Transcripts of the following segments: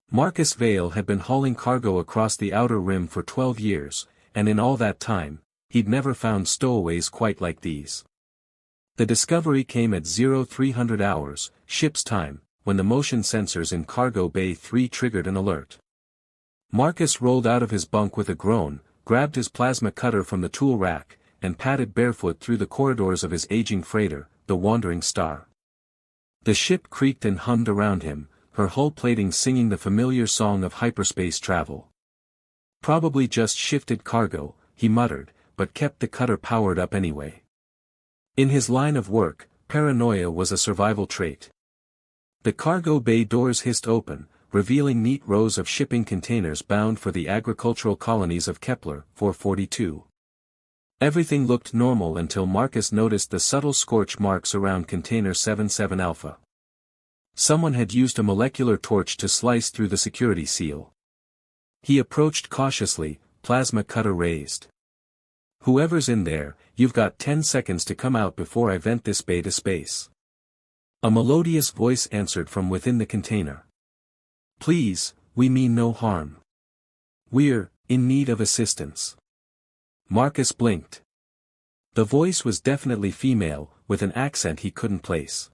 Marcus Vale had been hauling cargo across the outer rim for 12 years, and in all that time, he'd never found stowaways quite like these. The discovery came at 0300 hours, ship's time, when the motion sensors in Cargo Bay 3 triggered an alert. Marcus rolled out of his bunk with a groan, grabbed his plasma cutter from the tool rack, and padded barefoot through the corridors of his aging freighter, the Wandering Star. The ship creaked and hummed around him, her hull plating singing the familiar song of hyperspace travel. Probably just shifted cargo, he muttered, but kept the cutter powered up anyway. In his line of work, paranoia was a survival trait. The cargo bay doors hissed open, revealing neat rows of shipping containers bound for the agricultural colonies of Kepler 442. Everything looked normal until Marcus noticed the subtle scorch marks around container 77 Alpha. Someone had used a molecular torch to slice through the security seal. He approached cautiously, plasma cutter raised. "Whoever's in there, you've got 10 seconds to come out before I vent this bay to space." A melodious voice answered from within the container. "Please, we mean no harm. We're in need of assistance." Marcus blinked. The voice was definitely female, with an accent he couldn't place.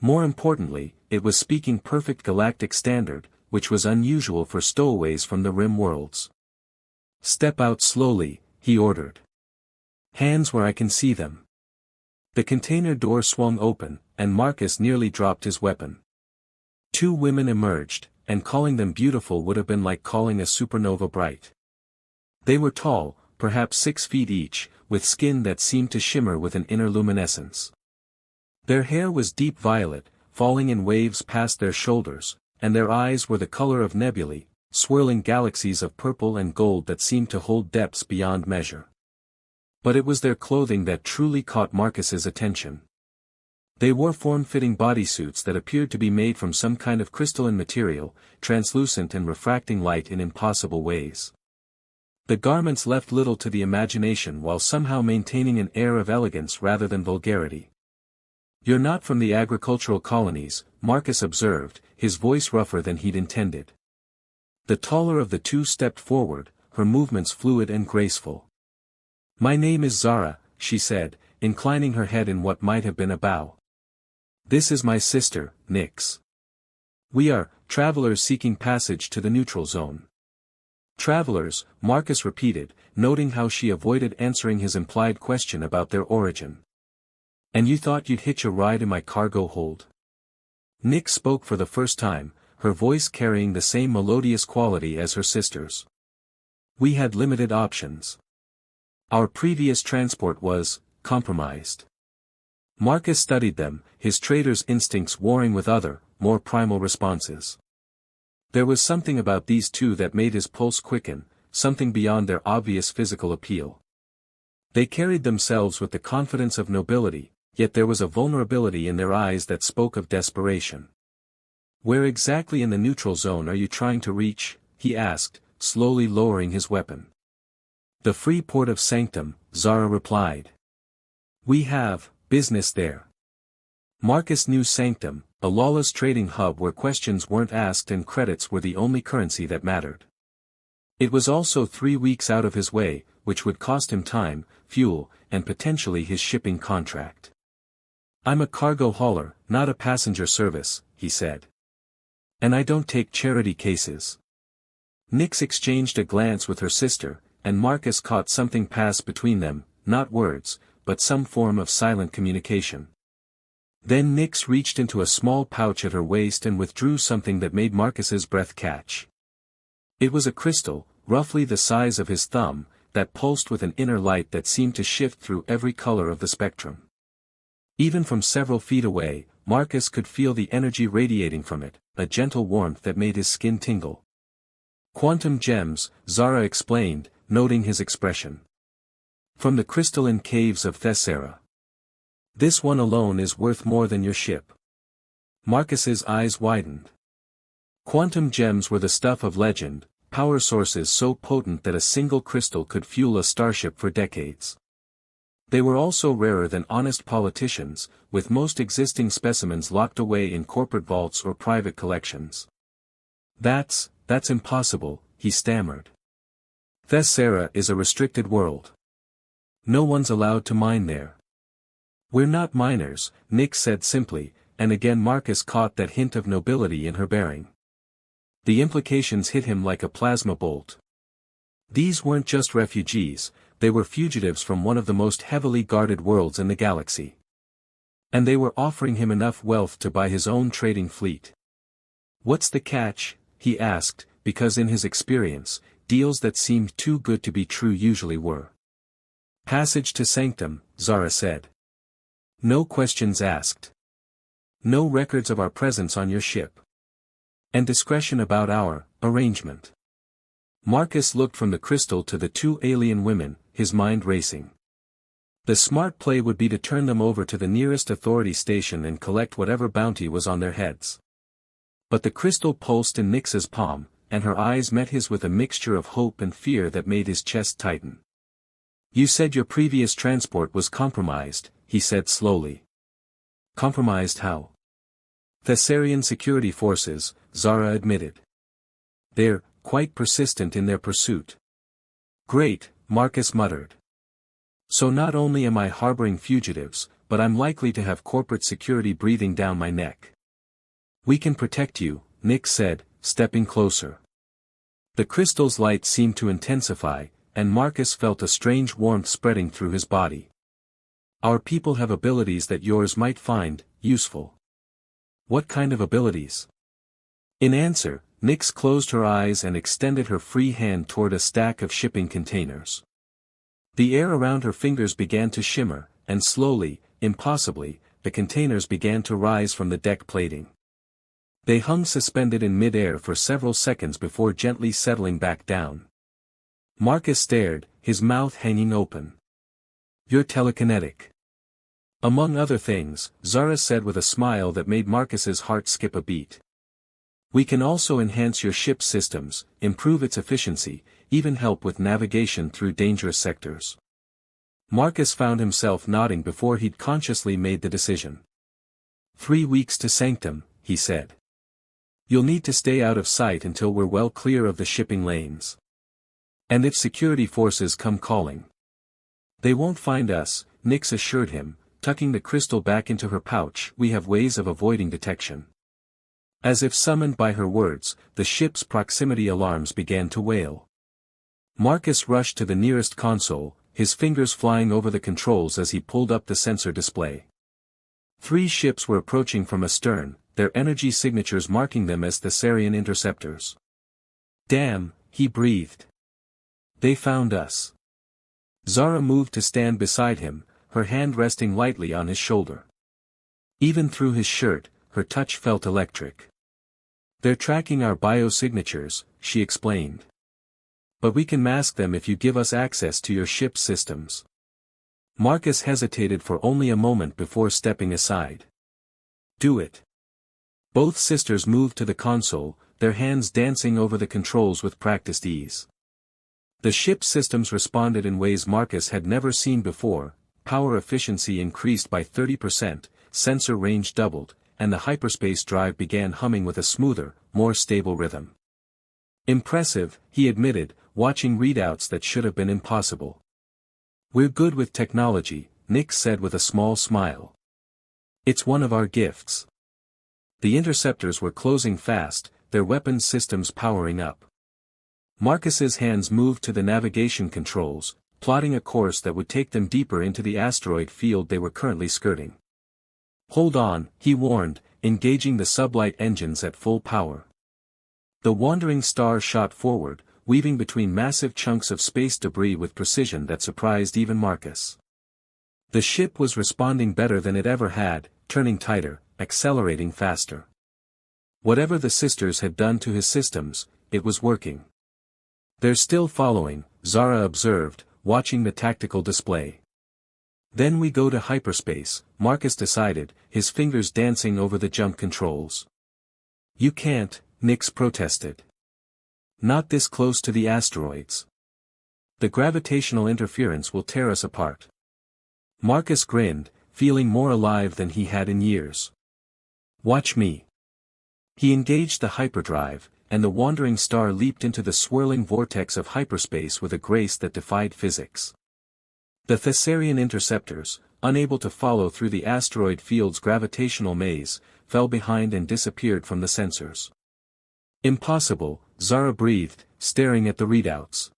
More importantly, it was speaking perfect galactic standard, which was unusual for stowaways from the rim worlds. "Step out slowly," he ordered. "Hands where I can see them." The container door swung open, and Marcus nearly dropped his weapon. 2 women emerged, and calling them beautiful would have been like calling a supernova bright. They were tall, perhaps 6 feet each, with skin that seemed to shimmer with an inner luminescence. Their hair was deep violet, falling in waves past their shoulders, and their eyes were the color of nebulae, swirling galaxies of purple and gold that seemed to hold depths beyond measure. But it was their clothing that truly caught Marcus's attention. They wore form-fitting bodysuits that appeared to be made from some kind of crystalline material, translucent and refracting light in impossible ways. The garments left little to the imagination while somehow maintaining an air of elegance rather than vulgarity. "You're not from the agricultural colonies," Marcus observed, his voice rougher than he'd intended. The taller of the 2 stepped forward, her movements fluid and graceful. "My name is Zara," she said, inclining her head in what might have been a bow. "This is my sister, Nyx. We are travelers seeking passage to the neutral zone." "Travelers," Marcus repeated, noting how she avoided answering his implied question about their origin. "And you thought you'd hitch a ride in my cargo hold?" Nyx spoke for the first time, her voice carrying the same melodious quality as her sister's. "We had limited options. Our previous transport was compromised." Marcus studied them, his trader's instincts warring with other, more primal responses. There was something about these 2 that made his pulse quicken, something beyond their obvious physical appeal. They carried themselves with the confidence of nobility, yet there was a vulnerability in their eyes that spoke of desperation. "Where exactly in the neutral zone are you trying to reach?" he asked, slowly lowering his weapon. "The free port of Sanctum," Zara replied. "We have business there." Marcus knew Sanctum, a lawless trading hub where questions weren't asked and credits were the only currency that mattered. It was also 3 weeks out of his way, which would cost him time, fuel, and potentially his shipping contract. "I'm a cargo hauler, not a passenger service," he said. "And I don't take charity cases." Nyx exchanged a glance with her sister, and Marcus caught something pass between them, not words, but some form of silent communication. Then Nyx reached into a small pouch at her waist and withdrew something that made Marcus's breath catch. It was a crystal, roughly the size of his thumb, that pulsed with an inner light that seemed to shift through every color of the spectrum. Even from several feet away, Marcus could feel the energy radiating from it, a gentle warmth that made his skin tingle. "Quantum gems," Zara explained, noting his expression. "From the crystalline caves of Thessera. This one alone is worth more than your ship." Marcus's eyes widened. Quantum gems were the stuff of legend, power sources so potent that a single crystal could fuel a starship for decades. They were also rarer than honest politicians, with most existing specimens locked away in corporate vaults or private collections. That's impossible, he stammered. Thessera is a restricted world. No one's allowed to mine there. We're not miners, Nick said simply, and again Marcus caught that hint of nobility in her bearing. The implications hit him like a plasma bolt. These weren't just refugees, they were fugitives from one of the most heavily guarded worlds in the galaxy. And they were offering him enough wealth to buy his own trading fleet. What's the catch? He asked, because in his experience, deals that seemed too good to be true usually were. Passage to Sanctum, Zara said. No questions asked. No records of our presence on your ship. And discretion about our arrangement. Marcus looked from the crystal to the two alien women, his mind racing. The smart play would be to turn them over to the nearest authority station and collect whatever bounty was on their heads. But the crystal pulsed in Nyx's palm, and her eyes met his with a mixture of hope and fear that made his chest tighten. You said your previous transport was compromised, he said slowly. Compromised how? Thessarian security forces, Zara admitted. They're quite persistent in their pursuit. Great, Marcus muttered. So not only am I harboring fugitives, but I'm likely to have corporate security breathing down my neck. We can protect you, Nick said, stepping closer. The crystal's light seemed to intensify, and Marcus felt a strange warmth spreading through his body. Our people have abilities that yours might find useful. What kind of abilities? In answer, Nyx closed her eyes and extended her free hand toward a stack of shipping containers. The air around her fingers began to shimmer, and slowly, impossibly, the containers began to rise from the deck plating. They hung suspended in mid-air for several seconds before gently settling back down. Marcus stared, his mouth hanging open. You're telekinetic. Among other things, Zara said with a smile that made Marcus's heart skip a beat. We can also enhance your ship's systems, improve its efficiency, even help with navigation through dangerous sectors. Marcus found himself nodding before he'd consciously made the decision. 3 weeks to Sanctum, he said. You'll need to stay out of sight until we're well clear of the shipping lanes. And if security forces come calling. They won't find us, Nyx assured him, tucking the crystal back into her pouch. We have ways of avoiding detection. As if summoned by her words, the ship's proximity alarms began to wail. Marcus rushed to the nearest console, his fingers flying over the controls as he pulled up the sensor display. 3 ships were approaching from astern, their energy signatures marking them as Thessarian interceptors. Damn, he breathed. They found us. Zara moved to stand beside him, her hand resting lightly on his shoulder. Even through his shirt, her touch felt electric. They're tracking our biosignatures, she explained. But we can mask them if you give us access to your ship's systems. Marcus hesitated for only a moment before stepping aside. Do it. Both sisters moved to the console, their hands dancing over the controls with practiced ease. The ship's systems responded in ways Marcus had never seen before. Power efficiency increased by 30%, sensor range doubled, and the hyperspace drive began humming with a smoother, more stable rhythm. Impressive, he admitted, watching readouts that should have been impossible. We're good with technology, Nyx said with a small smile. It's one of our gifts. The interceptors were closing fast, their weapons systems powering up. Marcus's hands moved to the navigation controls, plotting a course that would take them deeper into the asteroid field they were currently skirting. Hold on, he warned, engaging the sublight engines at full power. The wandering star shot forward, weaving between massive chunks of space debris with precision that surprised even Marcus. The ship was responding better than it ever had, turning tighter, accelerating faster. Whatever the sisters had done to his systems, it was working. They're still following, Zara observed, watching the tactical display. Then we go to hyperspace, Marcus decided, his fingers dancing over the jump controls. You can't, Nyx protested. Not this close to the asteroids. The gravitational interference will tear us apart. Marcus grinned, feeling more alive than he had in years. Watch me. He engaged the hyperdrive, and the wandering star leaped into the swirling vortex of hyperspace with a grace that defied physics. The Thessarian interceptors, unable to follow through the asteroid field's gravitational maze, fell behind and disappeared from the sensors. Impossible, Zara breathed, staring at the readouts.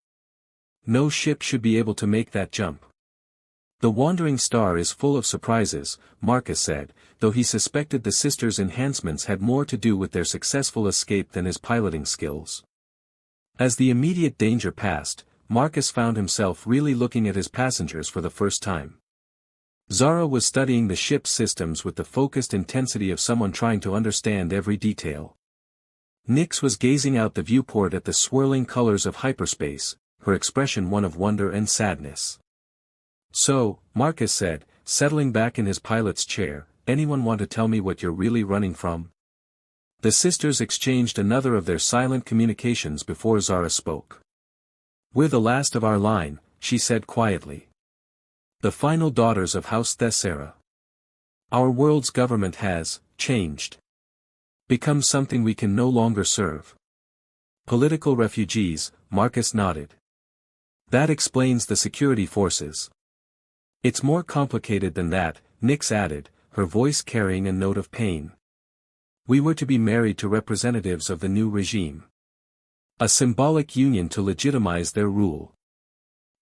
No ship should be able to make that jump. The wandering star is full of surprises, Marcus said, though he suspected the sisters' enhancements had more to do with their successful escape than his piloting skills. As the immediate danger passed, Marcus found himself really looking at his passengers for the first time. Zara was studying the ship's systems with the focused intensity of someone trying to understand every detail. Nyx was gazing out the viewport at the swirling colors of hyperspace, her expression one of wonder and sadness. "So," Marcus said, settling back in his pilot's chair, "anyone want to tell me what you're really running from?" The sisters exchanged another of their silent communications before Zara spoke. "We're the last of our line," she said quietly. "The final daughters of House Thessera. Our world's government has changed. Become something we can no longer serve. Political refugees," Marcus nodded. "That explains the security forces." "It's more complicated than that," Nyx added, her voice carrying a note of pain. "We were to be married to representatives of the new regime. A symbolic union to legitimize their rule.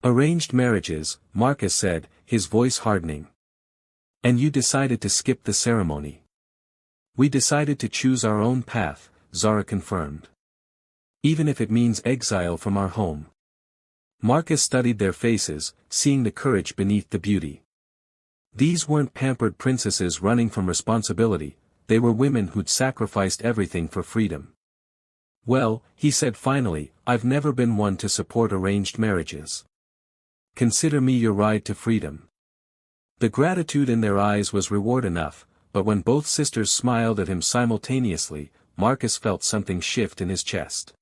Arranged marriages," Marcus said, his voice hardening. "And you decided to skip the ceremony." "We decided to choose our own path," Zara confirmed. "Even if it means exile from our home." Marcus studied their faces, seeing the courage beneath the beauty. These weren't pampered princesses running from responsibility, they were women who'd sacrificed everything for freedom. "Well," he said finally, "I've never been one to support arranged marriages. Consider me your ride to freedom." The gratitude in their eyes was reward enough, but when both sisters smiled at him simultaneously, Marcus felt something shift in his chest.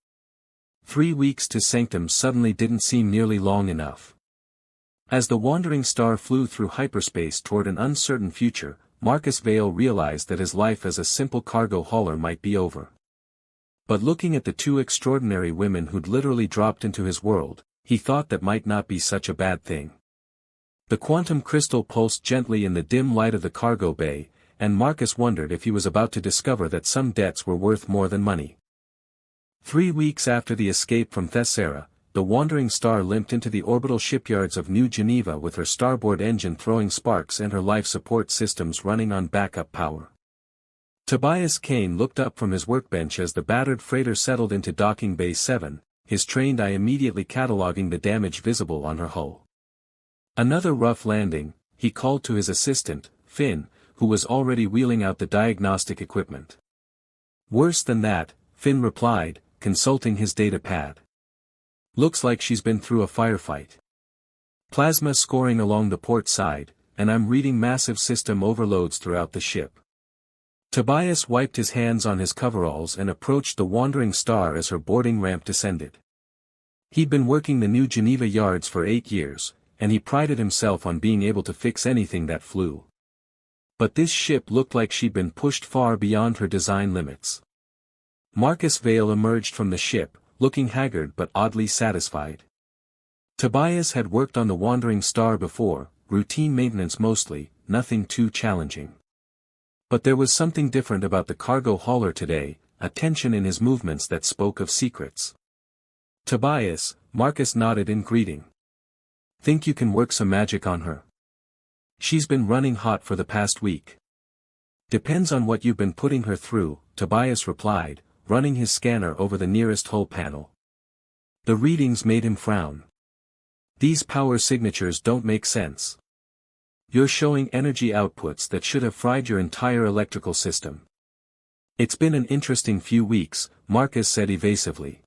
3 weeks to sanctum suddenly didn't seem nearly long enough. As the wandering star flew through hyperspace toward an uncertain future, Marcus Vale realized that his life as a simple cargo hauler might be over. But looking at the two extraordinary women who'd literally dropped into his world, he thought that might not be such a bad thing. The quantum crystal pulsed gently in the dim light of the cargo bay, and Marcus wondered if he was about to discover that some debts were worth more than money. 3 weeks after the escape from Thessera, the wandering star limped into the orbital shipyards of New Geneva with her starboard engine throwing sparks and her life support systems running on backup power. Tobias Kane looked up from his workbench as the battered freighter settled into docking bay 7, his trained eye immediately cataloging the damage visible on her hull. "Another rough landing," he called to his assistant, Finn, who was already wheeling out the diagnostic equipment. "Worse than that," Finn replied, consulting his data pad. "Looks like she's been through a firefight. Plasma scoring along the port side, and I'm reading massive system overloads throughout the ship." Tobias wiped his hands on his coveralls and approached the wandering star as her boarding ramp descended. He'd been working the New Geneva yards for 8 years, and he prided himself on being able to fix anything that flew. But this ship looked like she'd been pushed far beyond her design limits. Marcus Vale emerged from the ship, looking haggard but oddly satisfied. Tobias had worked on the wandering star before, routine maintenance mostly, nothing too challenging. But there was something different about the cargo hauler today, a tension in his movements that spoke of secrets. "Tobias," Marcus nodded in greeting. "Think you can work some magic on her? She's been running hot for the past week." "Depends on what you've been putting her through," Tobias replied, running his scanner over the nearest hull panel. The readings made him frown. "These power signatures don't make sense. You're showing energy outputs that should have fried your entire electrical system." "It's been an interesting few weeks," Marcus said evasively.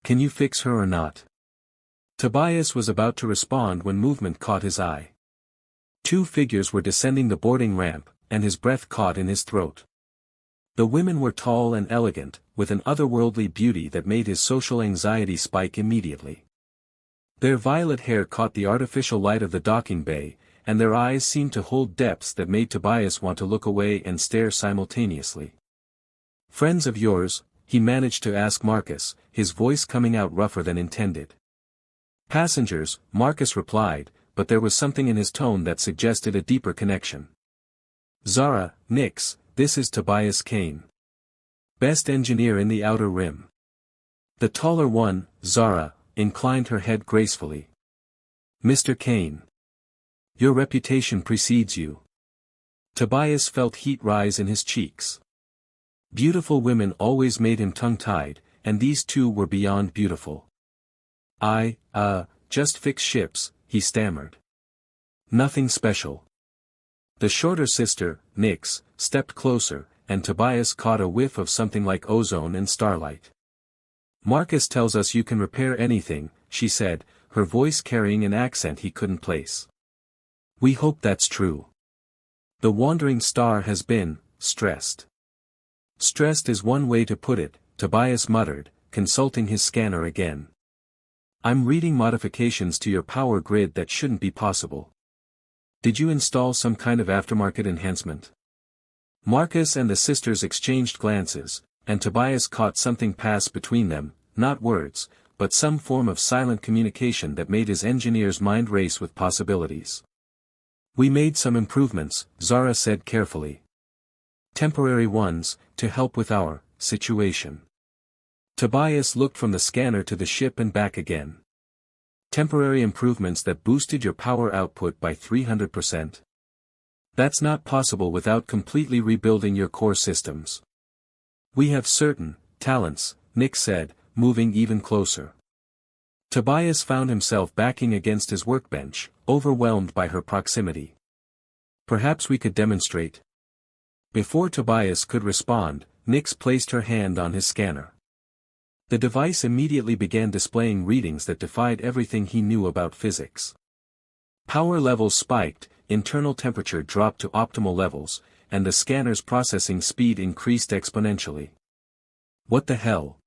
"Can you fix her or not?" Tobias was about to respond when movement caught his eye. 2 figures were descending the boarding ramp, and his breath caught in his throat. The women were tall and elegant, with an otherworldly beauty that made his social anxiety spike immediately. Their violet hair caught the artificial light of the docking bay, and their eyes seemed to hold depths that made Tobias want to look away and stare simultaneously. "Friends of yours?" he managed to ask Marcus, his voice coming out rougher than intended. Passengers, Marcus replied, but there was something in his tone that suggested a deeper connection. Zara, Nix, this is Tobias Kane. Best engineer in the Outer Rim. The taller one, Zara, inclined her head gracefully. Mr. Kane. Your reputation precedes you. Tobias felt heat rise in his cheeks. Beautiful women always made him tongue-tied, and these two were beyond beautiful. Just fix ships, he stammered. Nothing special. The shorter sister, Nix, stepped closer, and Tobias caught a whiff of something like ozone and starlight. Marcus tells us you can repair anything, she said, her voice carrying an accent he couldn't place. We hope that's true. The wandering star has been stressed. Stressed is one way to put it, Tobias muttered, consulting his scanner again. I'm reading modifications to your power grid that shouldn't be possible. Did you install some kind of aftermarket enhancement? Marcus and the sisters exchanged glances, and Tobias caught something pass between them, not words, but some form of silent communication that made his engineer's mind race with possibilities. We made some improvements, Zara said carefully. Temporary ones, to help with our situation. Tobias looked from the scanner to the ship and back again. Temporary improvements that boosted your power output by 300%. That's not possible without completely rebuilding your core systems. We have certain talents, Nick said, moving even closer. Tobias found himself backing against his workbench, overwhelmed by her proximity. Perhaps we could demonstrate. Before Tobias could respond, Nix placed her hand on his scanner. The device immediately began displaying readings that defied everything he knew about physics. Power levels spiked, internal temperature dropped to optimal levels, and the scanner's processing speed increased exponentially. What the hell?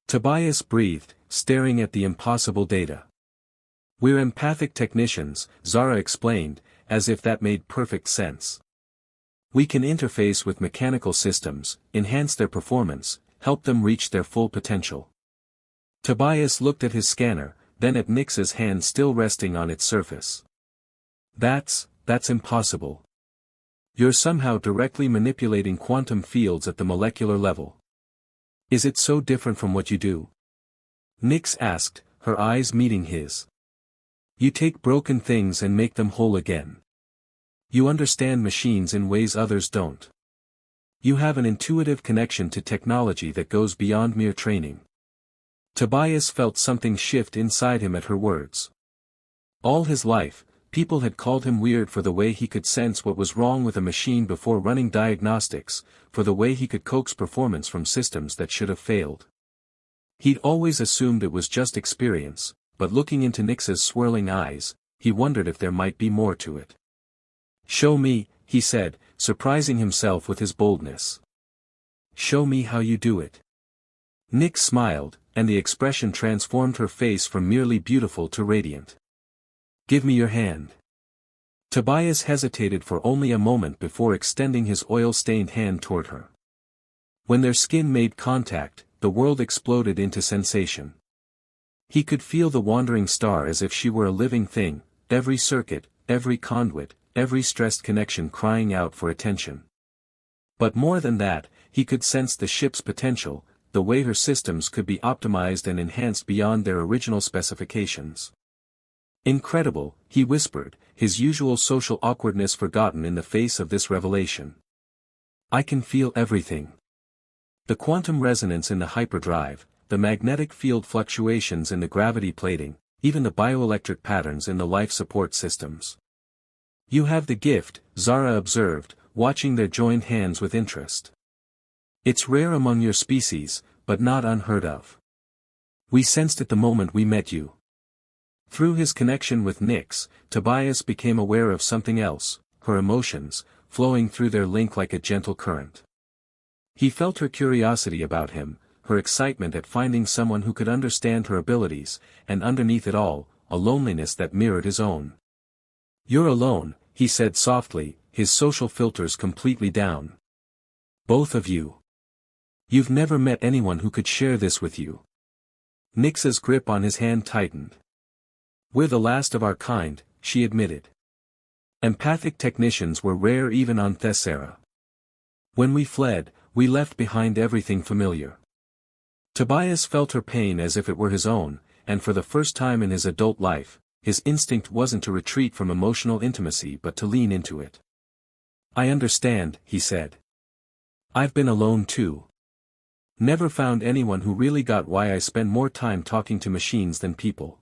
Tobias breathed, staring at the impossible data. We're empathic technicians, Zara explained, as if that made perfect sense. We can interface with mechanical systems, enhance their performance, help them reach their full potential. Tobias looked at his scanner, then at Nix's hand still resting on its surface. That's impossible. You're somehow directly manipulating quantum fields at the molecular level. Is it so different from what you do? Nix asked, her eyes meeting his. You take broken things and make them whole again. You understand machines in ways others don't. You have an intuitive connection to technology that goes beyond mere training. Tobias felt something shift inside him at her words. All his life, people had called him weird for the way he could sense what was wrong with a machine before running diagnostics, for the way he could coax performance from systems that should have failed. He'd always assumed it was just experience, but looking into Nix's swirling eyes, he wondered if there might be more to it. Show me, he said, surprising himself with his boldness. Show me how you do it. Nix smiled, and the expression transformed her face from merely beautiful to radiant. Give me your hand. Tobias hesitated for only a moment before extending his oil-stained hand toward her. When their skin made contact, the world exploded into sensation. He could feel the wandering star as if she were a living thing, every circuit, every conduit, every stressed connection crying out for attention. But more than that, he could sense the ship's potential, the way her systems could be optimized and enhanced beyond their original specifications. Incredible, he whispered, his usual social awkwardness forgotten in the face of this revelation. I can feel everything. The quantum resonance in the hyperdrive, the magnetic field fluctuations in the gravity plating, even the bioelectric patterns in the life support systems. You have the gift, Zara observed, watching their joined hands with interest. It's rare among your species, but not unheard of. We sensed it the moment we met you. Through his connection with Nix, Tobias became aware of something else, her emotions, flowing through their link like a gentle current. He felt her curiosity about him, her excitement at finding someone who could understand her abilities, and underneath it all, a loneliness that mirrored his own. You're alone, he said softly, his social filters completely down. Both of you. You've never met anyone who could share this with you. Nyx's grip on his hand tightened. We're the last of our kind, she admitted. Empathic technicians were rare even on Thessera. When we fled, we left behind everything familiar. Tobias felt her pain as if it were his own, and for the first time in his adult life, his instinct wasn't to retreat from emotional intimacy but to lean into it. I understand, he said. I've been alone too. Never found anyone who really got why I spend more time talking to machines than people.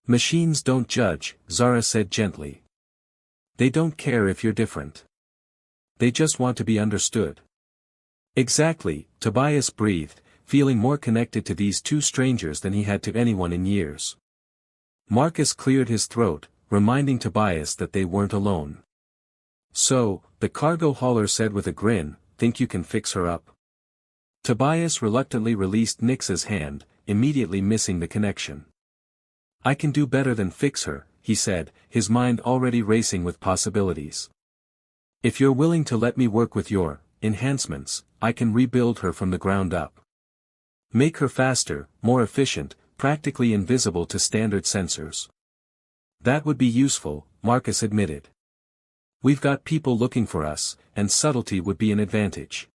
Machines don't judge, Zara said gently. They don't care if you're different. They just want to be understood. Exactly, Tobias breathed, feeling more connected to these two strangers than he had to anyone in years. Marcus cleared his throat, reminding Tobias that they weren't alone. So, the cargo hauler said with a grin, think you can fix her up? Tobias reluctantly released Nyx's hand, immediately missing the connection. I can do better than fix her, he said, his mind already racing with possibilities. If you're willing to let me work with your enhancements, I can rebuild her from the ground up. Make her faster, more efficient, practically invisible to standard sensors. That would be useful, Marcus admitted. We've got people looking for us, and subtlety would be an advantage.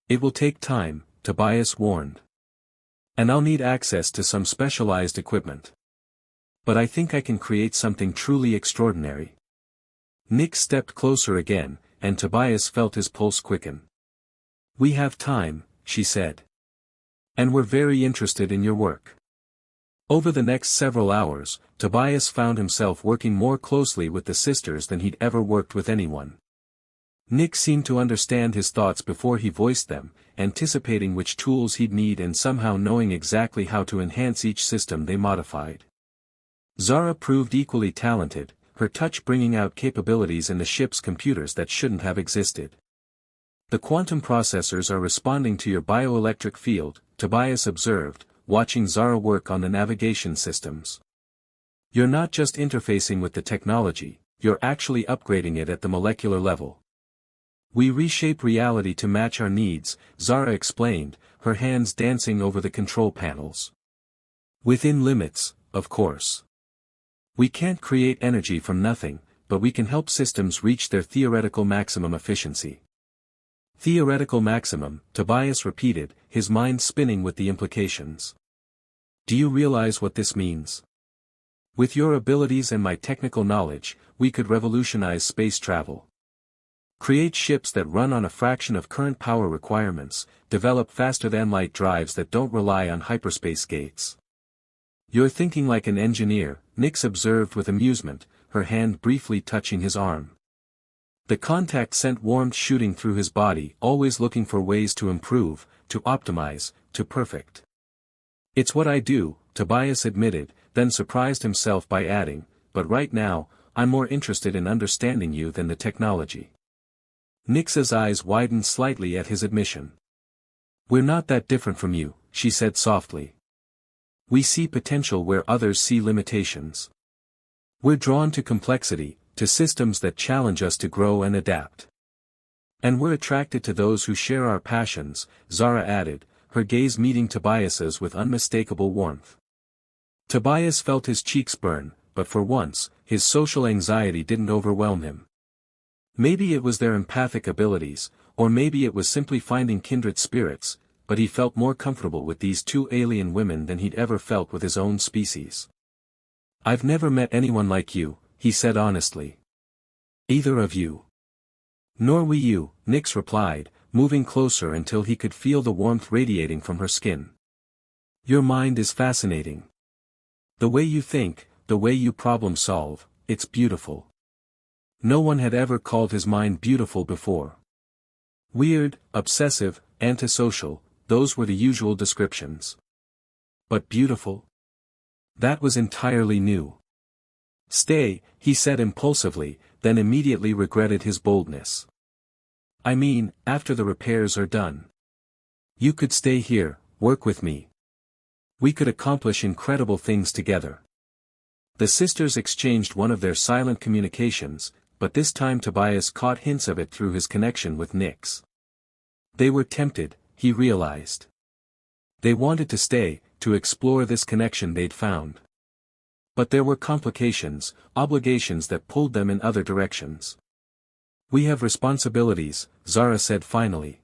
It will take time, Tobias warned. And I'll need access to some specialized equipment. But I think I can create something truly extraordinary. Nyx stepped closer again, and Tobias felt his pulse quicken. We have time, she said. And we're very interested in your work. Over the next several hours, Tobias found himself working more closely with the sisters than he'd ever worked with anyone. Nyx seemed to understand his thoughts before he voiced them, anticipating which tools he'd need and somehow knowing exactly how to enhance each system they modified. Zara proved equally talented, her touch bringing out capabilities in the ship's computers that shouldn't have existed. The quantum processors are responding to your bioelectric field, Tobias observed, watching Zara work on the navigation systems. You're not just interfacing with the technology, you're actually upgrading it at the molecular level. We reshape reality to match our needs, Zara explained, her hands dancing over the control panels. Within limits, of course. We can't create energy from nothing, but we can help systems reach their theoretical maximum efficiency. Theoretical maximum, Tobias repeated, his mind spinning with the implications. Do you realize what this means? With your abilities and my technical knowledge, we could revolutionize space travel. Create ships that run on a fraction of current power requirements, develop faster-than-light drives that don't rely on hyperspace gates. You're thinking like an engineer, Nyx observed with amusement, her hand briefly touching his arm. The contact sent warmth shooting through his body, always looking for ways to improve, to optimize, to perfect. It's what I do, Tobias admitted, then surprised himself by adding, but right now, I'm more interested in understanding you than the technology. Nyx's eyes widened slightly at his admission. We're not that different from you, she said softly. We see potential where others see limitations. We're drawn to complexity, to systems that challenge us to grow and adapt. And we're attracted to those who share our passions, Zara added, her gaze meeting Tobias's with unmistakable warmth. Tobias felt his cheeks burn, but for once, his social anxiety didn't overwhelm him. Maybe it was their empathic abilities, or maybe it was simply finding kindred spirits, but he felt more comfortable with these two alien women than he'd ever felt with his own species. I've never met anyone like you, he said honestly. Either of you. Nor we you, Nyx replied, moving closer until he could feel the warmth radiating from her skin. Your mind is fascinating. The way you think, the way you problem solve, it's beautiful. No one had ever called his mind beautiful before. Weird, obsessive, antisocial, those were the usual descriptions. But beautiful? That was entirely new. Stay, he said impulsively, then immediately regretted his boldness. I mean, after the repairs are done. You could stay here, work with me. We could accomplish incredible things together. The sisters exchanged one of their silent communications, but this time Tobias caught hints of it through his connection with Nyx. They were tempted, he realized. They wanted to stay, to explore this connection they'd found. But there were complications, obligations that pulled them in other directions. "We have responsibilities," Zara said finally.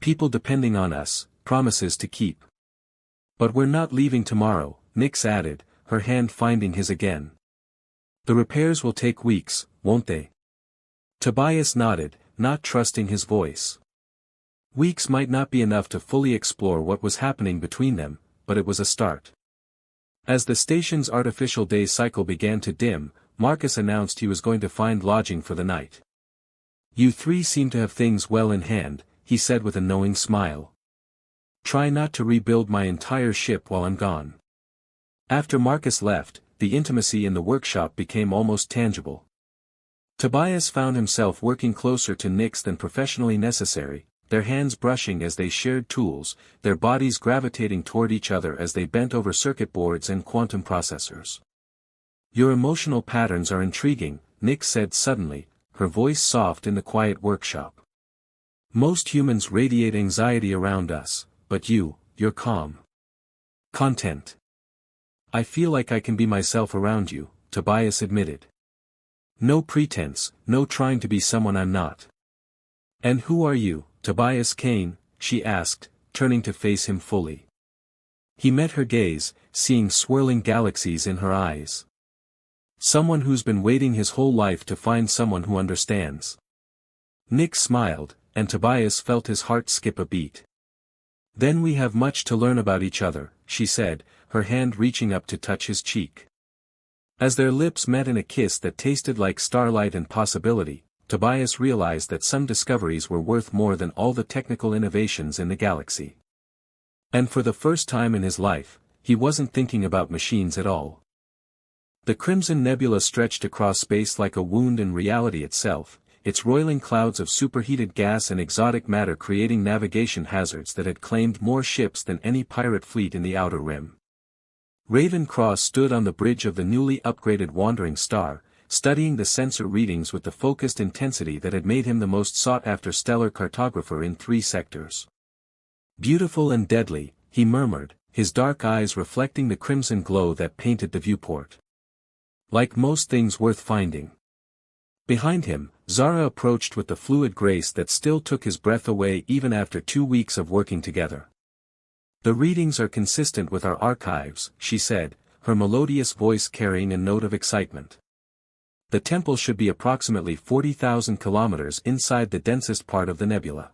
"People depending on us, promises to keep." "But we're not leaving tomorrow," Nyx added, her hand finding his again. "The repairs will take weeks, won't they?" Tobias nodded, not trusting his voice. Weeks might not be enough to fully explore what was happening between them, but it was a start. As the station's artificial day cycle began to dim, Marcus announced he was going to find lodging for the night. "You three seem to have things well in hand," he said with a knowing smile. "Try not to rebuild my entire ship while I'm gone." After Marcus left, the intimacy in the workshop became almost tangible. Tobias found himself working closer to Nyx than professionally necessary, their hands brushing as they shared tools, their bodies gravitating toward each other as they bent over circuit boards and quantum processors. "Your emotional patterns are intriguing," Nyx said suddenly, her voice soft in the quiet workshop. "Most humans radiate anxiety around us, but you're calm. Content. I feel like I can be myself around you," Tobias admitted. "No pretense, no trying to be someone I'm not." "And who are you, Tobias Kane?" she asked, turning to face him fully. He met her gaze, seeing swirling galaxies in her eyes. "Someone who's been waiting his whole life to find someone who understands." Nyx smiled, and Tobias felt his heart skip a beat. "Then we have much to learn about each other," she said, her hand reaching up to touch his cheek. As their lips met in a kiss that tasted like starlight and possibility, Tobias realized that some discoveries were worth more than all the technical innovations in the galaxy. And for the first time in his life, he wasn't thinking about machines at all. The Crimson Nebula stretched across space like a wound in reality itself, its roiling clouds of superheated gas and exotic matter creating navigation hazards that had claimed more ships than any pirate fleet in the Outer Rim. Raven Cross stood on the bridge of the newly upgraded Wandering Star, studying the sensor readings with the focused intensity that had made him the most sought-after stellar cartographer in 3 sectors. "Beautiful and deadly," he murmured, his dark eyes reflecting the crimson glow that painted the viewport. "Like most things worth finding." Behind him, Zara approached with the fluid grace that still took his breath away even after 2 weeks of working together. "The readings are consistent with our archives," she said, her melodious voice carrying a note of excitement. "The temple should be approximately 40,000 kilometers inside the densest part of the nebula."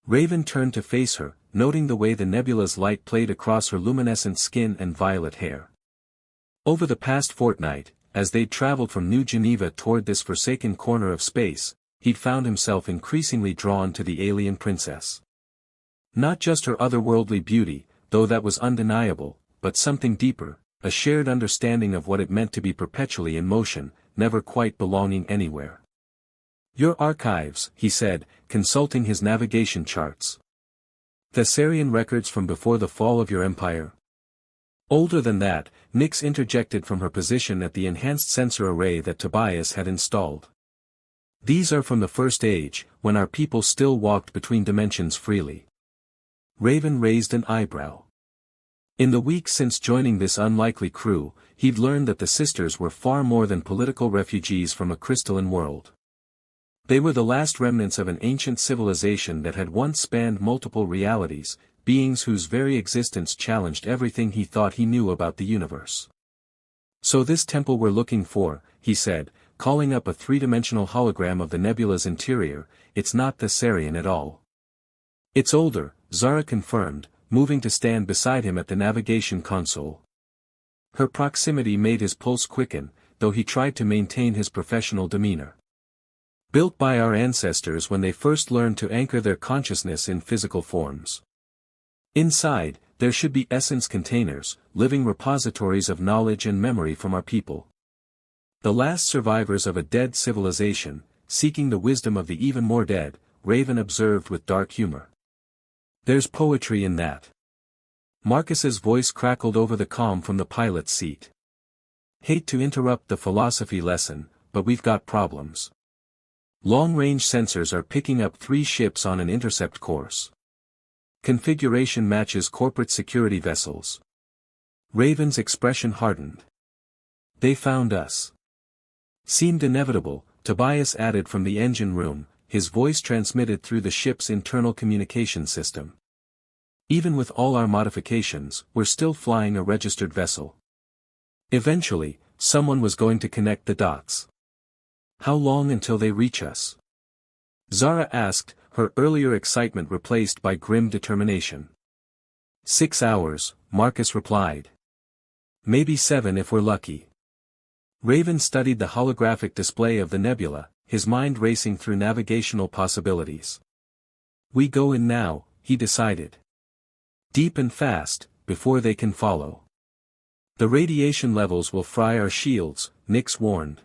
Raven turned to face her, noting the way the nebula's light played across her luminescent skin and violet hair. Over the past fortnight, as they'd traveled from New Geneva toward this forsaken corner of space, he'd found himself increasingly drawn to the alien princess. Not just her otherworldly beauty, though that was undeniable, but something deeper, a shared understanding of what it meant to be perpetually in motion, never quite belonging anywhere. "Your archives," he said, consulting his navigation charts. "Thessarian records from before the fall of your empire?" "Older than that," Nyx interjected from her position at the enhanced sensor array that Tobias had installed. "These are from the First Age, when our people still walked between dimensions freely." Raven raised an eyebrow. In the weeks since joining this unlikely crew, he'd learned that the sisters were far more than political refugees from a crystalline world. They were the last remnants of an ancient civilization that had once spanned multiple realities, beings whose very existence challenged everything he thought he knew about the universe. "So this temple we're looking for," he said, calling up a 3-dimensional hologram of the nebula's interior, "it's not Thessarian at all." "It's older," Zara confirmed, moving to stand beside him at the navigation console. Her proximity made his pulse quicken, though he tried to maintain his professional demeanor. "Built by our ancestors when they first learned to anchor their consciousness in physical forms. Inside, there should be essence containers, living repositories of knowledge and memory from our people. The last survivors of a dead civilization, seeking the wisdom of the even more dead," Raven observed with dark humor. "There's poetry in that." Marcus's voice crackled over the comm from the pilot's seat. "Hate to interrupt the philosophy lesson, but we've got problems. Long-range sensors are picking up 3 ships on an intercept course. Configuration matches corporate security vessels. Raven's expression hardened. They found us. Seemed inevitable, Tobias added from the engine room, his voice transmitted through the ship's internal communication system. Even with all our modifications, we're still flying a registered vessel. Eventually, someone was going to connect the dots. How long until they reach us? Zara asked, her earlier excitement replaced by grim determination. 6 hours, Marcus replied. Maybe 7 if we're lucky. Raven studied the holographic display of the nebula, his mind racing through navigational possibilities. We go in now, he decided. Deep and fast, before they can follow. The radiation levels will fry our shields, Nix warned.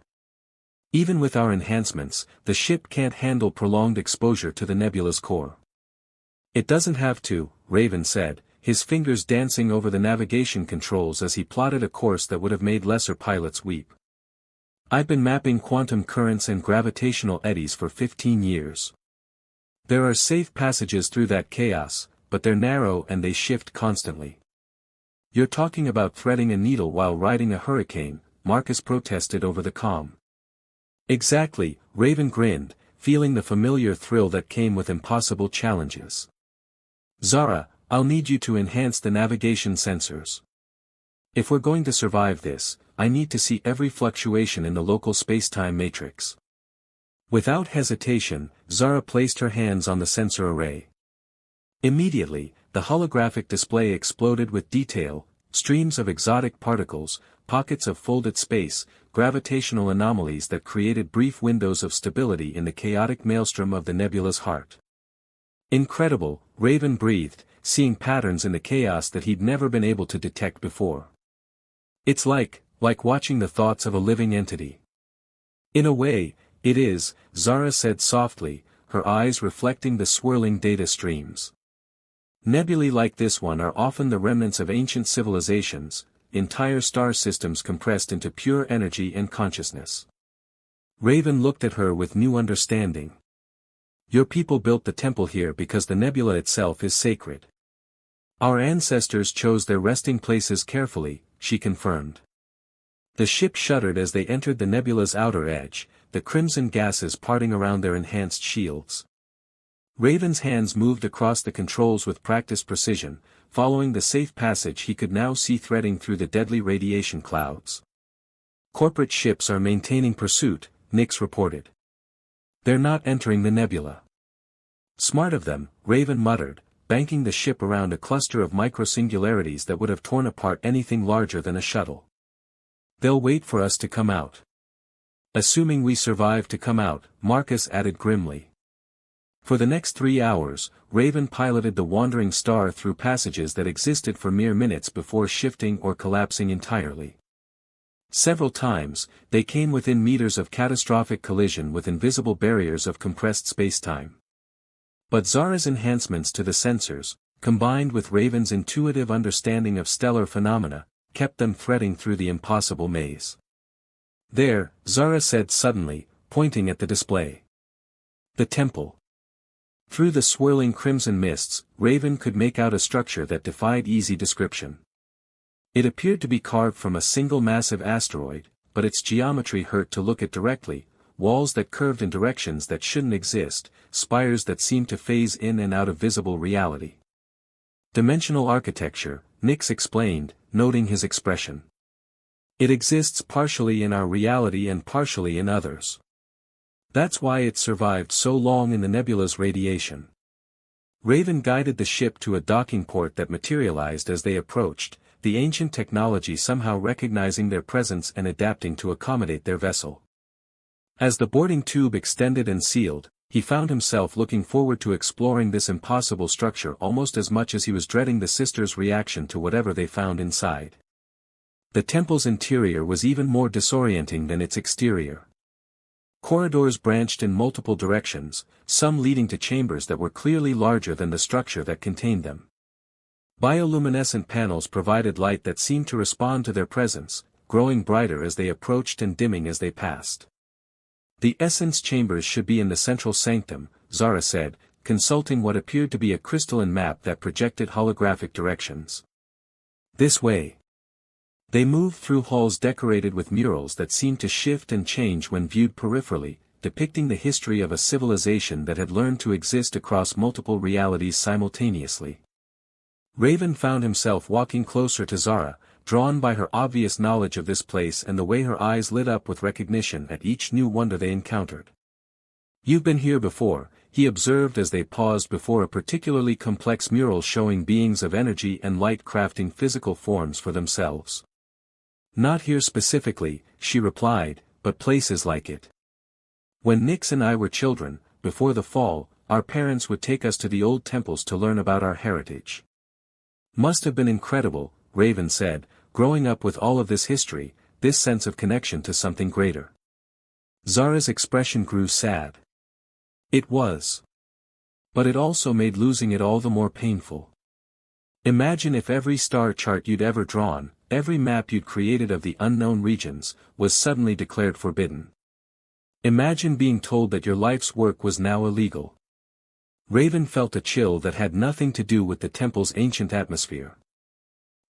Even with our enhancements, the ship can't handle prolonged exposure to the nebula's core. It doesn't have to, Raven said, his fingers dancing over the navigation controls as he plotted a course that would have made lesser pilots weep. I've been mapping quantum currents and gravitational eddies for 15 years. There are safe passages through that chaos, but they're narrow and they shift constantly. You're talking about threading a needle while riding a hurricane, Marcus protested over the comm. Exactly, Raven grinned, feeling the familiar thrill that came with impossible challenges. Zara, I'll need you to enhance the navigation sensors. If we're going to survive this, I need to see every fluctuation in the local spacetime matrix. Without hesitation, Zara placed her hands on the sensor array. Immediately, the holographic display exploded with detail, streams of exotic particles, pockets of folded space, gravitational anomalies that created brief windows of stability in the chaotic maelstrom of the nebula's heart. Incredible, Raven breathed, seeing patterns in the chaos that he'd never been able to detect before. It's like watching the thoughts of a living entity. In a way, it is, Zara said softly, her eyes reflecting the swirling data streams. Nebulae like this one are often the remnants of ancient civilizations, entire star systems compressed into pure energy and consciousness. Raven looked at her with new understanding. Your people built the temple here because the nebula itself is sacred. Our ancestors chose their resting places carefully, she confirmed. The ship shuddered as they entered the nebula's outer edge, the crimson gases parting around their enhanced shields. Raven's hands moved across the controls with practiced precision, following the safe passage he could now see threading through the deadly radiation clouds. Corporate ships are maintaining pursuit, Nix reported. They're not entering the nebula. Smart of them, Raven muttered, banking the ship around a cluster of microsingularities that would have torn apart anything larger than a shuttle. They'll wait for us to come out. Assuming we survive to come out, Marcus added grimly. For the next 3 hours, Raven piloted the wandering star through passages that existed for mere minutes before shifting or collapsing entirely. Several times, they came within meters of catastrophic collision with invisible barriers of compressed spacetime. But Zara's enhancements to the sensors, combined with Raven's intuitive understanding of stellar phenomena, kept them threading through the impossible maze. There, Zara said suddenly, pointing at the display. The temple. Through the swirling crimson mists, Raven could make out a structure that defied easy description. It appeared to be carved from a single massive asteroid, but its geometry hurt to look at directly, walls that curved in directions that shouldn't exist, spires that seemed to phase in and out of visible reality. Dimensional architecture, Nix explained, noting his expression. It exists partially in our reality and partially in others. That's why it survived so long in the nebula's radiation. Raven guided the ship to a docking port that materialized as they approached, the ancient technology somehow recognizing their presence and adapting to accommodate their vessel. As the boarding tube extended and sealed, he found himself looking forward to exploring this impossible structure almost as much as he was dreading the sisters' reaction to whatever they found inside. The temple's interior was even more disorienting than its exterior. Corridors branched in multiple directions, some leading to chambers that were clearly larger than the structure that contained them. Bioluminescent panels provided light that seemed to respond to their presence, growing brighter as they approached and dimming as they passed. The essence chambers should be in the central sanctum, Zara said, consulting what appeared to be a crystalline map that projected holographic directions. This way. They moved through halls decorated with murals that seemed to shift and change when viewed peripherally, depicting the history of a civilization that had learned to exist across multiple realities simultaneously. Raven found himself walking closer to Zara, drawn by her obvious knowledge of this place and the way her eyes lit up with recognition at each new wonder they encountered. "You've been here before," he observed as they paused before a particularly complex mural showing beings of energy and light crafting physical forms for themselves. "Not here specifically," she replied, "but places like it. When Nyx and I were children, before the fall, our parents would take us to the old temples to learn about our heritage. Must have been incredible," Raven said, "growing up with all of this history, this sense of connection to something greater." Zara's expression grew sad. It was. But it also made losing it all the more painful. Imagine if every star chart you'd ever drawn, every map you'd created of the unknown regions, was suddenly declared forbidden. Imagine being told that your life's work was now illegal. Raven felt a chill that had nothing to do with the temple's ancient atmosphere.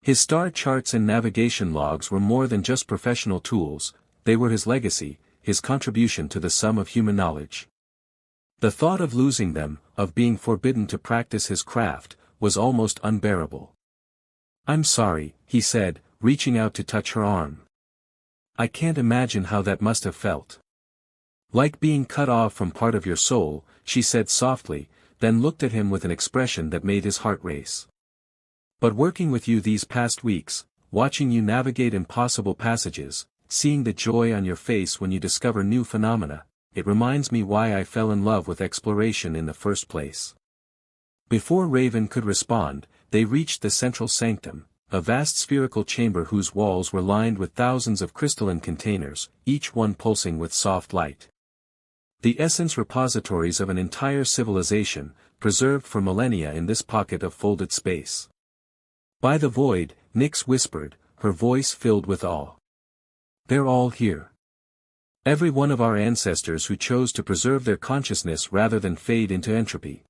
His star charts and navigation logs were more than just professional tools, they were his legacy, his contribution to the sum of human knowledge. The thought of losing them, of being forbidden to practice his craft, was almost unbearable. "I'm sorry," he said, reaching out to touch her arm. "I can't imagine how that must have felt." "Like being cut off from part of your soul," she said softly, then looked at him with an expression that made his heart race. "But working with you these past weeks, watching you navigate impossible passages, seeing the joy on your face when you discover new phenomena, it reminds me why I fell in love with exploration in the first place." Before Raven could respond, they reached the central sanctum, a vast spherical chamber whose walls were lined with thousands of crystalline containers, each one pulsing with soft light. The essence repositories of an entire civilization, preserved for millennia in this pocket of folded space. "By the void," Nyx whispered, her voice filled with awe. "They're all here. Every one of our ancestors who chose to preserve their consciousness rather than fade into entropy."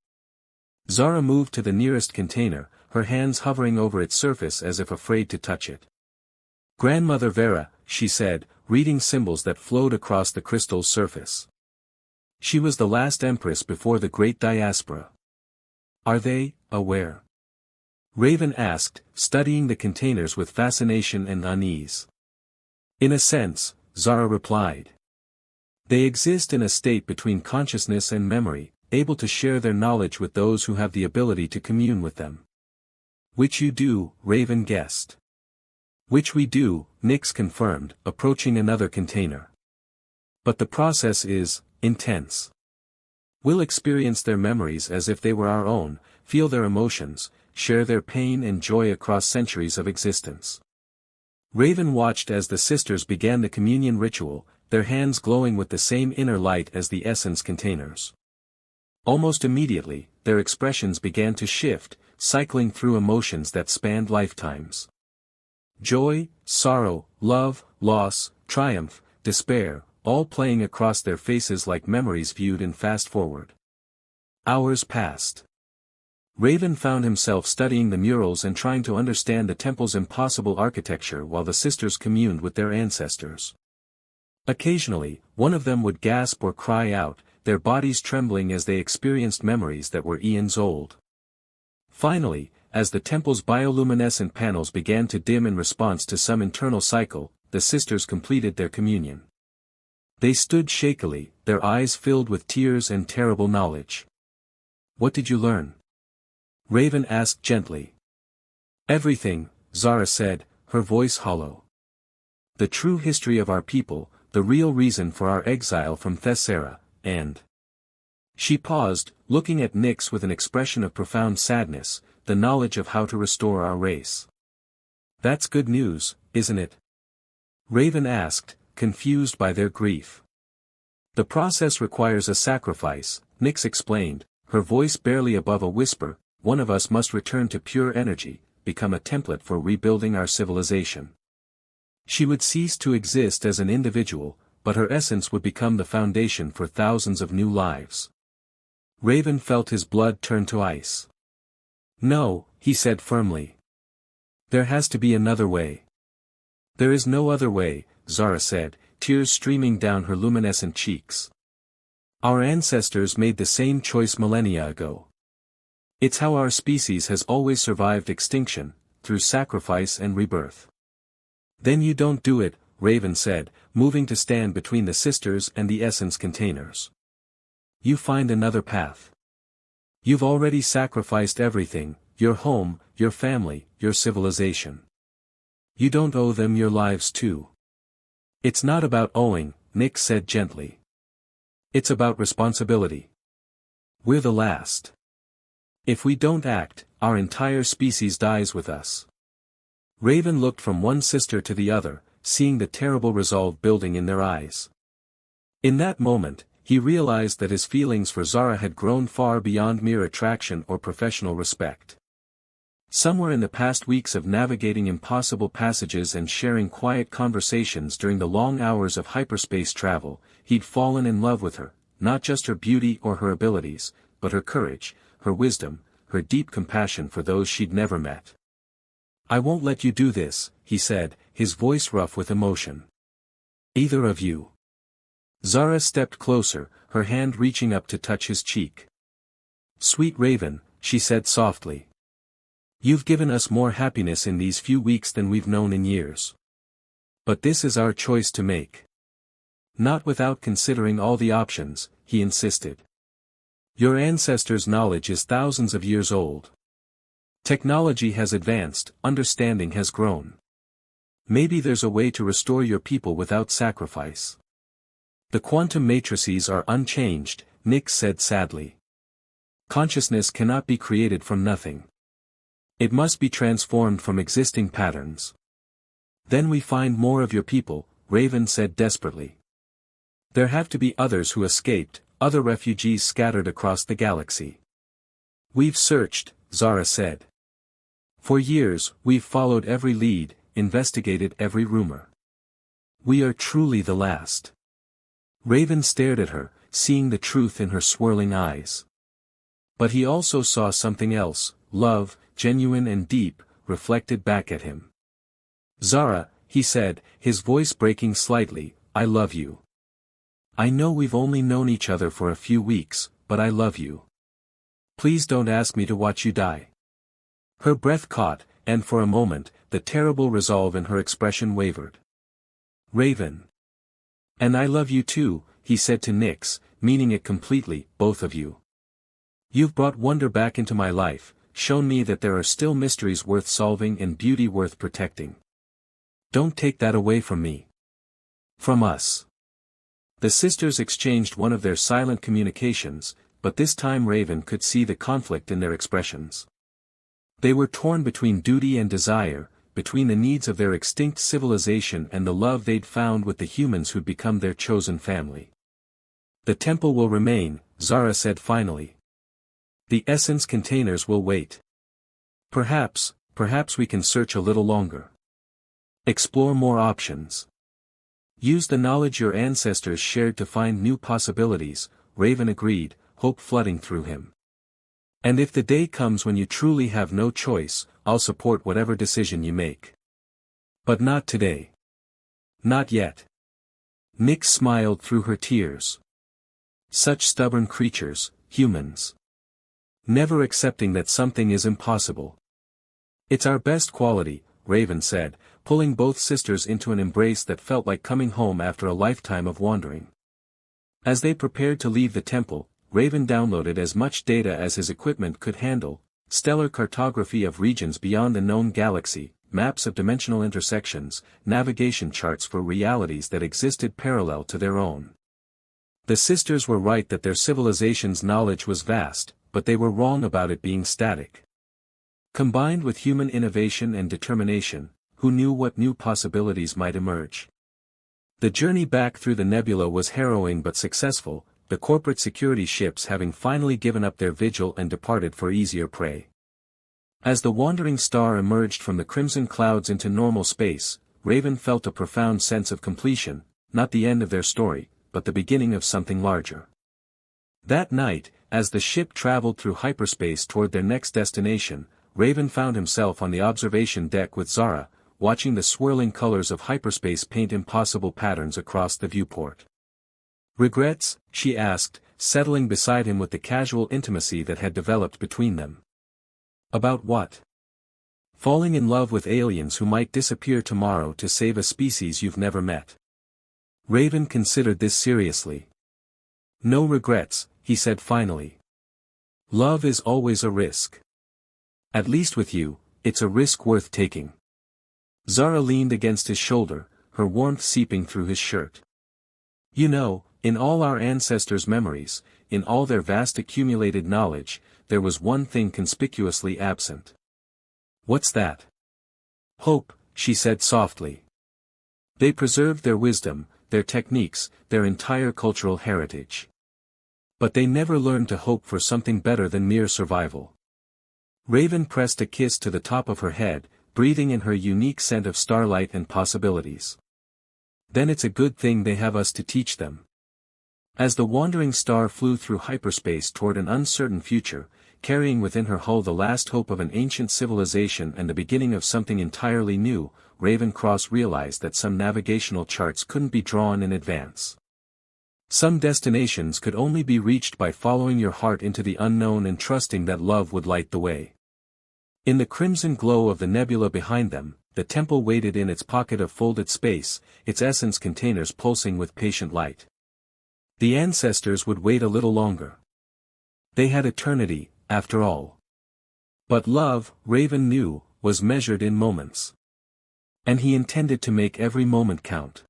Zara moved to the nearest container, her hands hovering over its surface as if afraid to touch it. "Grandmother Vera," she said, reading symbols that flowed across the crystal's surface. "She was the last empress before the Great Diaspora." "Are they aware?" Raven asked, studying the containers with fascination and unease. "In a sense," Zara replied. "They exist in a state between consciousness and memory, able to share their knowledge with those who have the ability to commune with them." "Which you do," Raven guessed. "Which we do," Nyx confirmed, approaching another container. "But the process is intense. We'll experience their memories as if they were our own, feel their emotions, share their pain and joy across centuries of existence." Raven watched as the sisters began the communion ritual, their hands glowing with the same inner light as the essence containers. Almost immediately, their expressions began to shift, cycling through emotions that spanned lifetimes. Joy, sorrow, love, loss, triumph, despair, all playing across their faces like memories viewed in fast forward. Hours passed. Raven found himself studying the murals and trying to understand the temple's impossible architecture while the sisters communed with their ancestors. Occasionally, one of them would gasp or cry out, their bodies trembling as they experienced memories that were eons old. Finally, as the temple's bioluminescent panels began to dim in response to some internal cycle, the sisters completed their communion. They stood shakily, their eyes filled with tears and terrible knowledge. "What did you learn?" Raven asked gently. "Everything," Zara said, her voice hollow. "The true history of our people, the real reason for our exile from Thessera, and—" She paused, looking at Nyx with an expression of profound sadness, "the knowledge of how to restore our race." "That's good news, isn't it?" Raven asked, confused by their grief. "The process requires a sacrifice," Nyx explained, her voice barely above a whisper. "One of us must return to pure energy, become a template for rebuilding our civilization. She would cease to exist as an individual, but her essence would become the foundation for thousands of new lives." Raven felt his blood turn to ice. No, he said firmly. There has to be another way. There is no other way, Zara said, tears streaming down her luminescent cheeks. Our ancestors made the same choice millennia ago. It's how our species has always survived extinction, through sacrifice and rebirth. Then you don't do it, Raven said, moving to stand between the sisters and the essence containers. You find another path. You've already sacrificed everything, your home, your family, your civilization. You don't owe them your lives too. It's not about owing, Nick said gently. It's about responsibility. We're the last. If we don't act, our entire species dies with us. Raven looked from one sister to the other, seeing the terrible resolve building in their eyes. In that moment, he realized that his feelings for Zara had grown far beyond mere attraction or professional respect. Somewhere in the past weeks of navigating impossible passages and sharing quiet conversations during the long hours of hyperspace travel, he'd fallen in love with her, not just her beauty or her abilities, but her courage, her wisdom, her deep compassion for those she'd never met. I won't let you do this, he said, his voice rough with emotion. Either of you. Zara stepped closer, her hand reaching up to touch his cheek. Sweet Raven, she said softly. You've given us more happiness in these few weeks than we've known in years. But this is our choice to make. Not without considering all the options, he insisted. Your ancestors' knowledge is thousands of years old. Technology has advanced, understanding has grown. Maybe there's a way to restore your people without sacrifice. The quantum matrices are unchanged, Nick said sadly. Consciousness cannot be created from nothing. It must be transformed from existing patterns. Then we find more of your people, Raven said desperately. There have to be others who escaped, other refugees scattered across the galaxy. We've searched, Zara said. For years, we've followed every lead, investigated every rumor. We are truly the last. Raven stared at her, seeing the truth in her swirling eyes. But he also saw something else, love, genuine and deep, reflected back at him. Zara, he said, his voice breaking slightly, I love you. I know we've only known each other for a few weeks, but I love you. Please don't ask me to watch you die. Her breath caught, and for a moment, the terrible resolve in her expression wavered. Raven. And I love you too, he said to Nyx, meaning it completely, both of you. You've brought wonder back into my life, shown me that there are still mysteries worth solving and beauty worth protecting. Don't take that away from me. From us. The sisters exchanged one of their silent communications, but this time Raven could see the conflict in their expressions. They were torn between duty and desire, between the needs of their extinct civilization and the love they'd found with the humans who'd become their chosen family. The temple will remain, Zara said finally. The essence containers will wait. Perhaps we can search a little longer. Explore more options. Use the knowledge your ancestors shared to find new possibilities, Raven agreed, hope flooding through him. And if the day comes when you truly have no choice, I'll support whatever decision you make. But not today. Not yet. Nyx smiled through her tears. Such stubborn creatures, humans. Never accepting that something is impossible. It's our best quality, Raven said, pulling both sisters into an embrace that felt like coming home after a lifetime of wandering. As they prepared to leave the temple, Raven downloaded as much data as his equipment could handle, stellar cartography of regions beyond the known galaxy, maps of dimensional intersections, navigation charts for realities that existed parallel to their own. The sisters were right that their civilization's knowledge was vast, but they were wrong about it being static. Combined with human innovation and determination, who knew what new possibilities might emerge? The journey back through the nebula was harrowing but successful, the corporate security ships having finally given up their vigil and departed for easier prey. As the wandering star emerged from the crimson clouds into normal space, Raven felt a profound sense of completion, not the end of their story, but the beginning of something larger. That night, As the ship traveled through hyperspace toward their next destination, Raven found himself on the observation deck with Zara, watching the swirling colors of hyperspace paint impossible patterns across the viewport. "Regrets?" she asked, settling beside him with the casual intimacy that had developed between them. "About what?" "Falling in love with aliens who might disappear tomorrow to save a species you've never met." Raven considered this seriously. "No regrets," he said finally. "Love is always a risk. At least with you, it's a risk worth taking." Zara leaned against his shoulder, her warmth seeping through his shirt. "You know, in all our ancestors' memories, in all their vast accumulated knowledge, there was one thing conspicuously absent." "What's that?" "Hope," she said softly. "They preserved their wisdom, their techniques, their entire cultural heritage. But they never learned to hope for something better than mere survival." Raven pressed a kiss to the top of her head, breathing in her unique scent of starlight and possibilities. "Then it's a good thing they have us to teach them." As the wandering star flew through hyperspace toward an uncertain future, carrying within her hull the last hope of an ancient civilization and the beginning of something entirely new, Ravencross realized that some navigational charts couldn't be drawn in advance. Some destinations could only be reached by following your heart into the unknown and trusting that love would light the way. In the crimson glow of the nebula behind them, the temple waited in its pocket of folded space, its essence containers pulsing with patient light. The ancestors would wait a little longer. They had eternity, after all. But love, Raven knew, was measured in moments. And he intended to make every moment count.